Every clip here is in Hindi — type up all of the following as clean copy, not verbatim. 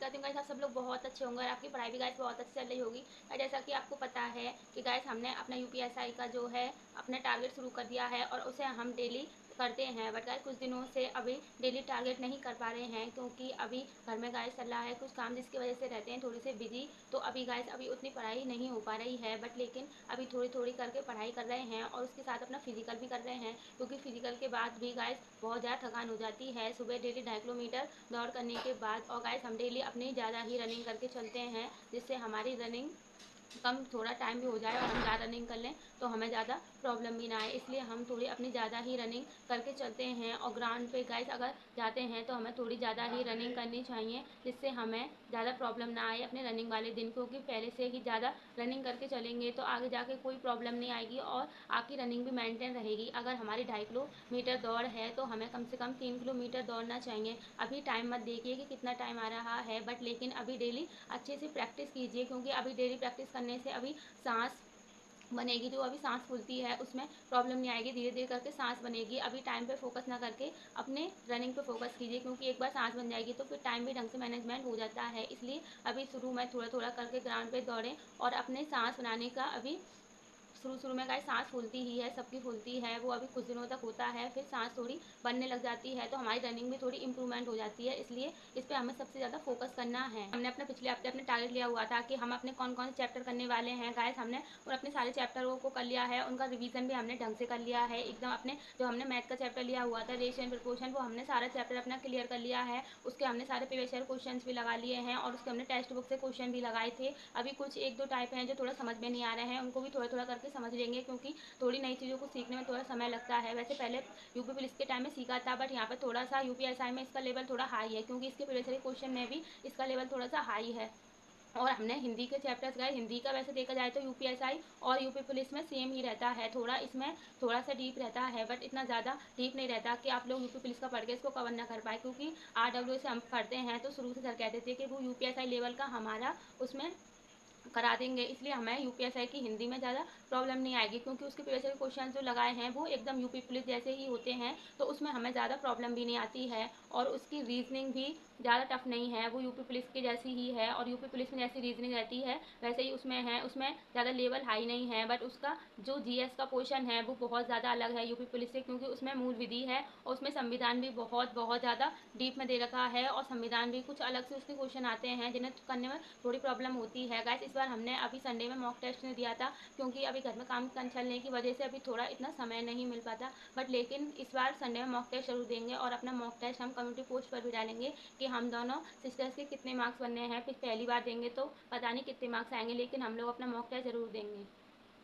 करती हूँ गाइस आप सब लोग बहुत अच्छे होंगे और आपकी पढ़ाई भी गाइस बहुत अच्छी चल रही होगी। जैसा कि आपको पता है कि गाइस हमने अपना यूपीएसआई का जो है अपना टारगेट शुरू कर दिया है और उसे हम डेली करते हैं। बट गाइस कुछ दिनों से अभी डेली टारगेट नहीं कर पा रहे हैं क्योंकि अभी घर में गाइस चल रहा है कुछ काम जिसकी वजह से रहते हैं थोड़े से बिजी। तो अभी गाइस अभी उतनी पढ़ाई नहीं हो पा रही है, बट लेकिन अभी थोड़ी थोड़ी करके पढ़ाई कर रहे हैं और उसके साथ अपना फिजिकल भी कर रहे हैं क्योंकि फिजिकल के बाद भी गाइस बहुत ज़्यादा थकान हो जाती है सुबह डेली 2.5 किलोमीटर दौड़ करने के बाद। और गाइस हम डेली अपनी ज़्यादा ही रनिंग करके चलते हैं जिससे हमारी रनिंग कम थोड़ा टाइम भी हो जाए और हम ज़्यादा रनिंग कर लें तो हमें ज़्यादा प्रॉब्लम भी ना आए, इसलिए हम थोड़ी अपनी ज़्यादा ही रनिंग करके चलते हैं। और ग्राउंड पे गाइस अगर जाते हैं तो हमें थोड़ी ज़्यादा ही रनिंग करनी चाहिए जिससे हमें ज़्यादा प्रॉब्लम ना आए अपने रनिंग वाले दिन, क्योंकि पहले से ही ज़्यादा रनिंग करके चलेंगे तो आगे जाके कोई प्रॉब्लम नहीं आएगी और आपकी रनिंग भी मेंटेन रहेगी। अगर हमारी 2.5 किलोमीटर दौड़ है तो हमें कम से कम 3 किलोमीटर दौड़ना चाहिए। अभी टाइम मत देखिए कि कितना टाइम आ रहा है, बट लेकिन अभी डेली अच्छे से प्रैक्टिस कीजिए क्योंकि अभी डेली प्रैक्टिस करने से अभी सांस बनेगी। जो अभी सांस फूलती है उसमें प्रॉब्लम नहीं आएगी, धीरे धीरे करके सांस बनेगी। अभी टाइम पे फोकस ना करके अपने रनिंग पे फोकस कीजिए क्योंकि एक बार सांस बन जाएगी तो फिर टाइम भी ढंग से मैनेजमेंट हो जाता है। इसलिए अभी शुरू में थोड़ा थोड़ा करके ग्राउंड पे दौड़ें और अपने सांस बनाने का अभी शुरू में गाइस सांस फूलती ही है, सबकी फूलती है, वो अभी कुछ दिनों तक होता है, फिर सांस थोड़ी बनने लग जाती है तो हमारी रनिंग में थोड़ी इंप्रूवमेंट हो जाती है। इसलिए इस पर हमें सबसे ज़्यादा फोकस करना है। हमने अपने पिछले हफ्ते अपने टारगेट लिया हुआ था कि हम अपने कौन कौन से चैप्टर करने वाले हैं गाइस, हमने और अपने सारे चैप्टरों को कर लिया है, उनका रिवीजन भी हमने ढंग से कर लिया है एकदम। अपने जो हमने मैथ का चैप्टर लिया हुआ था रेशियो प्रपोर्शन, वो हमने सारा चैप्टर अपना क्लियर कर लिया है। उसके हमने सारे प्रीवियस ईयर क्वेश्चन भी लगा लिए हैं और उसके हमने टेक्स्ट बुक से क्वेश्चन भी लगाए थे। अभी कुछ एक दो टाइप हैं जो थोड़ा समझ में नहीं आ रहे हैं, उनको भी थोड़ा थोड़ा करके समझ लेंगे क्योंकि थोड़ी नई चीज़ों को सीखने में थोड़ा समय लगता है। वैसे पहले यूपी पुलिस के टाइम में सीखा था, बट यहाँ पर थोड़ा सा यूपीएसआई में इसका लेवल थोड़ा हाई है क्योंकि इसके प्रीवियस क्वेश्चन में भी इसका लेवल थोड़ा सा हाई है। और हमने हिंदी के चैप्टर्स गए, हिंदी का वैसे देखा जाए तो यूपीएसआई और यूपी पुलिस में सेम ही रहता है, थोड़ा इसमें थोड़ा सा डीप रहता है बट इतना ज़्यादा डीप नहीं रहता कि आप लोग यूपी पुलिस का पढ़ के इसको कवर ना कर पाए। क्योंकि आरडब्ल्यू से हम पढ़ते हैं तो शुरू से सर कहते थे कि वो यूपीएसआई लेवल का हमारा उसमें करा देंगे, इसलिए हमें यूपीएसआई की हिंदी में ज़्यादा प्रॉब्लम नहीं आएगी क्योंकि उसके प्रीवियस ईयर क्वेश्चन जो लगाए हैं वो एकदम यूपी पुलिस जैसे ही होते हैं तो उसमें हमें ज़्यादा प्रॉब्लम भी नहीं आती है। और उसकी रीजनिंग भी ज़्यादा टफ नहीं है, वो यूपी पुलिस की जैसी ही है और यूपी पुलिस में जैसी रीजनिंग रहती है वैसे ही उसमें है। उसमें ज़्यादा लेवल हाई नहीं है, बट उसका जो जीएस का पोर्शन है वो बहुत ज़्यादा अलग है यूपी पुलिस से क्योंकि उसमें मूल विधि है और उसमें संविधान भी बहुत बहुत ज़्यादा डीप में दे रखा है और संविधान भी कुछ अलग से उसके क्वेश्चन आते हैं जिन्हें करने में थोड़ी प्रॉब्लम होती है। गाइस इस बार हमने अभी संडे में मॉक टेस्ट नहीं दिया था क्योंकि अभी घर में काम चलने की वजह से अभी थोड़ा इतना समय नहीं मिल पाता, बट लेकिन इस बार संडे में मॉक टेस्ट जरूर देंगे और अपना मॉक टेस्ट हम कम्युनिटी पोस्ट पर भी डालेंगे कि हम दोनों सिस्टर्स के कितने मार्क्स बनने हैं। फिर पहली बार देंगे तो पता नहीं कितने मार्क्स आएंगे, लेकिन हम लोग अपना मॉक टेस्ट जरूर देंगे।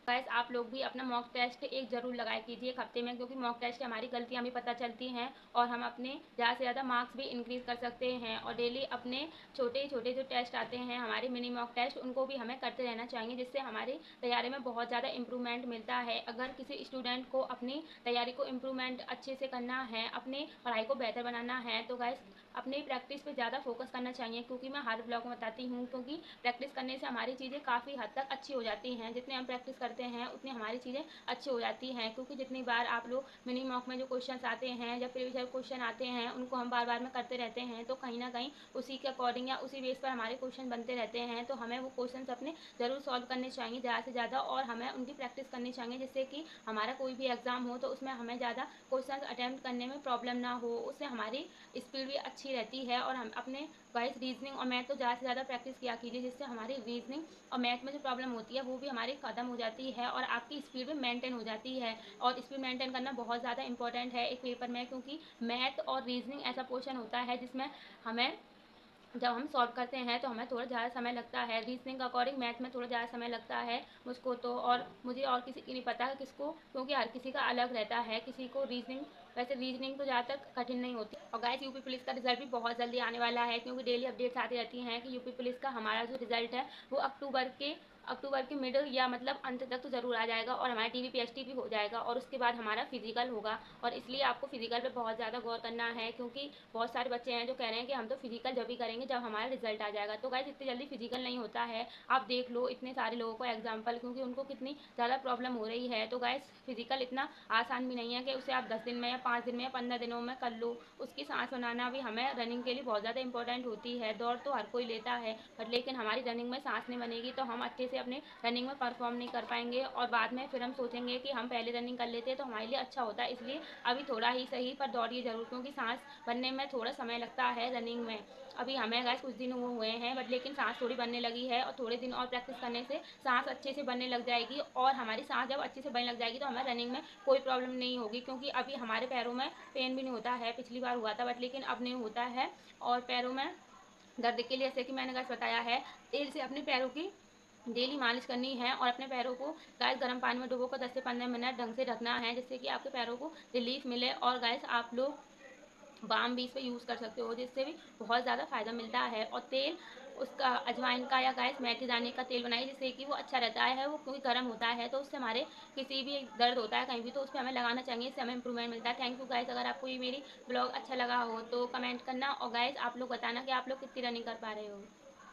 गाइस आप लोग भी अपना मॉक टेस्ट एक ज़रूर लगाए कीजिए एक हफ्ते में, क्योंकि मॉक टेस्ट से हमारी गलतियाँ भी पता चलती हैं और हम अपने ज़्यादा से ज़्यादा मार्क्स भी इंक्रीज़ कर सकते हैं। और डेली अपने छोटे छोटे जो टेस्ट आते हैं हमारे मिनी मॉक टेस्ट, उनको भी हमें करते रहना चाहिए जिससे हमारी तैयारी में बहुत ज़्यादा इंप्रूवमेंट मिलता है। अगर किसी स्टूडेंट को अपनी तैयारी को इम्प्रूवमेंट अच्छे से करना है, अपनी पढ़ाई को बेहतर बनाना है, तो गाइस अपनी प्रैक्टिस पे ज़्यादा फोकस करना चाहिए क्योंकि मैं हर ब्लॉग में बताती हूँ क्योंकि प्रैक्टिस करने से हमारी चीज़ें काफ़ी हद तक अच्छी हो जाती हैं। जितने हम प्रैक्टिस करते हैं उतनी हमारी चीज़ें अच्छी हो जाती हैं क्योंकि जितनी बार आप लोग मिनी मॉक में जो क्वेश्चन आते हैं या प्रीवियस ईयर क्वेश्चन आते हैं उनको हम बार बार में करते रहते हैं तो कहीं ना कहीं उसी के अकॉर्डिंग या उसी बेस पर हमारे क्वेश्चन बनते रहते हैं। तो हमें वो क्वेश्चन अपने ज़रूर सॉल्व करने चाहिए ज़्यादा से ज़्यादा और हमें उनकी प्रैक्टिस करनी चाहिए जिससे कि हमारा कोई भी एग्ज़ाम हो तो उसमें हमें ज़्यादा क्वेश्चन अटैम्प्ट करने में प्रॉब्लम ना हो, उससे हमारी स्पीड भी अच्छी रहती है। और हम अपने गाइस रीजनिंग और मैथ तो ज़्यादा से ज़्यादा प्रैक्टिस किया कीजिए जिससे हमारी रीजनिंग और मैथ में जो प्रॉब्लम होती है वो भी हमारी ख़त्म हो जाती है और आपकी स्पीड भी मेंटेन हो जाती है। और स्पीड मेंटेन करना बहुत ज़्यादा इंपॉर्टेंट है एक पेपर में क्योंकि मैथ और रीजनिंग ऐसा पोर्शन होता है जिसमें हमें जब हम सॉल्व करते हैं तो हमें थोड़ा ज़्यादा समय लगता है। रीजनिंग का अकॉर्डिंग मैथ में थोड़ा ज़्यादा समय लगता है मुझको तो, और मुझे और किसी की नहीं पता किसको, क्योंकि हर किसी का अलग रहता है। किसी को रीजनिंग, वैसे रीजनिंग तो ज़्यादातर कठिन नहीं होती। और गाइस यूपी पुलिस का रिजल्ट भी बहुत जल्दी आने वाला है क्योंकि डेली अपडेट्स आती रहती हैं कि यूपी पुलिस का हमारा जो रिजल्ट है वो अक्टूबर के अक्टूबर के मिडल या मतलब अंत तक तो ज़रूर आ जाएगा और हमारा टीवी पीएचटी भी हो जाएगा और उसके बाद हमारा फिजिकल होगा। और इसलिए आपको फिजिकल पे बहुत ज़्यादा गौर करना है, क्योंकि बहुत सारे बच्चे हैं जो कह रहे हैं कि हम तो फिजिकल जब भी करेंगे जब हमारा रिजल्ट आ जाएगा। तो गाइस इतनी जल्दी फिजिकल नहीं होता है। आप देख लो इतने सारे लोगों को एग्जाम्पल, क्योंकि उनको कितनी ज़्यादा प्रॉब्लम हो रही है। तो गाइस फिजिकल इतना आसान भी नहीं है कि उसे आप 10 दिन में या 5 दिन में या 15 दिनों में कर लो। उसकी सांस बनाना भी हमें रनिंग के लिए बहुत ज़्यादा इंपॉर्टेंट होती है। दौड़ तो हर कोई लेता है, बट लेकिन हमारी रनिंग में सांस नहीं बनेगी तो हम अच्छे से अपने रनिंग में परफॉर्म नहीं कर पाएंगे और बाद में फिर हम सोचेंगे कि हम पहले रनिंग कर लेते तो हमारे लिए अच्छा होता। इसलिए अभी थोड़ा ही सही पर दौड़िए ज़रूर, क्योंकि सांस बनने में थोड़ा समय लगता है रनिंग में। अभी हमें गैस कुछ दिन हुए हैं, बट लेकिन सांस थोड़ी बनने लगी है और थोड़े दिन और प्रैक्टिस करने से सांस अच्छे से बनने लग जाएगी। और हमारी सांस जब अच्छे से बनने लग जाएगी तो हमें रनिंग में कोई प्रॉब्लम नहीं होगी, क्योंकि अभी हमारे पैरों में पेन भी नहीं होता है। पिछली बार हुआ था बट लेकिन अब नहीं होता है। और पैरों में दर्द के लिए, जैसे कि मैंने गैस बताया है, तेल से अपने पैरों की डेली मालिश करनी है और अपने पैरों को गैस गर्म पानी में डुबो कर 10 से 15 मिनट ढंग से रखना है, जिससे कि आपके पैरों को रिलीफ मिले। और गैस आप लोग बाम भी इस पर यूज़ कर सकते हो, जिससे भी बहुत ज़्यादा फ़ायदा मिलता है। और तेल उसका अजवाइन का या गैस मेथी दाने का तेल बनाइए, जिससे कि वो अच्छा रहता है। वो क्योंकि गर्म होता है तो उससे हमारे किसी भी दर्द होता है कहीं भी तो उस पर हमें लगाना चाहिए, इससे हमें इंप्रूवमेंट मिलता है। Thank you guys. अगर आपको ये मेरी ब्लॉग अच्छा लगा हो तो कमेंट करना और गाइस आप लोग बताना कि आप लोग कितनी रनिंग कर पा रहे हो।